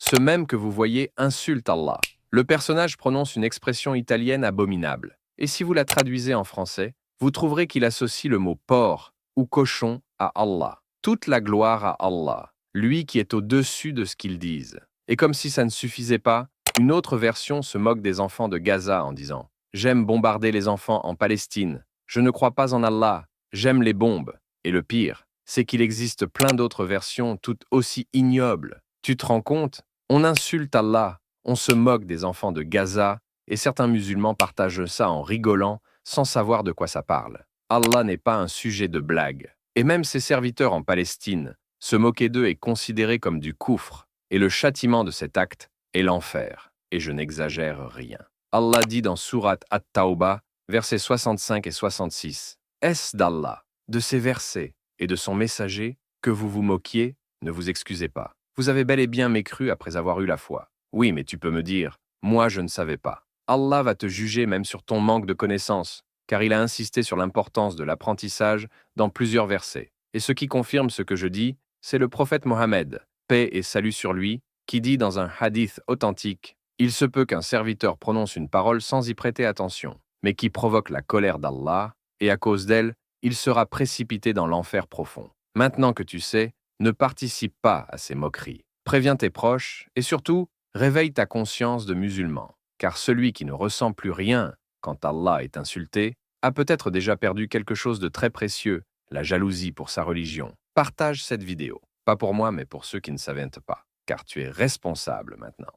Ce même que vous voyez insulte Allah. Le personnage prononce une expression italienne abominable. Et si vous la traduisez en français, vous trouverez qu'il associe le mot porc ou cochon à Allah. Toute la gloire à Allah, lui qui est au-dessus de ce qu'ils disent. Et comme si ça ne suffisait pas, une autre version se moque des enfants de Gaza en disant « J'aime bombarder les enfants en Palestine. Je ne crois pas en Allah. J'aime les bombes. » Et le pire, c'est qu'il existe plein d'autres versions toutes aussi ignobles. Tu te rends compte? On insulte Allah, on se moque des enfants de Gaza, et certains musulmans partagent ça en rigolant, sans savoir de quoi ça parle. Allah n'est pas un sujet de blague. Et même ses serviteurs en Palestine, se moquer d'eux est considéré comme du koufr, et le châtiment de cet acte est l'enfer. Et je n'exagère rien. Allah dit dans Sourate At-Tawbah, versets 65 et 66, « Est-ce d'Allah, de ses versets et de son messager, que vous vous moquiez? Ne vous excusez pas. Vous avez bel et bien mécru après avoir eu la foi. Oui, mais tu peux me dire, moi je ne savais pas. Allah va te juger même sur ton manque de connaissances, car il a insisté sur l'importance de l'apprentissage dans plusieurs versets. Et ce qui confirme ce que je dis, c'est le prophète Mohammed, paix et salut sur lui, qui dit dans un hadith authentique, « Il se peut qu'un serviteur prononce une parole sans y prêter attention, mais qui provoque la colère d'Allah, et à cause d'elle, il sera précipité dans l'enfer profond. Maintenant que tu sais, ne participe pas à ces moqueries. Préviens tes proches et surtout, réveille ta conscience de musulman, car celui qui ne ressent plus rien quand Allah est insulté a peut-être déjà perdu quelque chose de très précieux, la jalousie pour sa religion. Partage cette vidéo, pas pour moi mais pour ceux qui ne savent pas, car tu es responsable maintenant.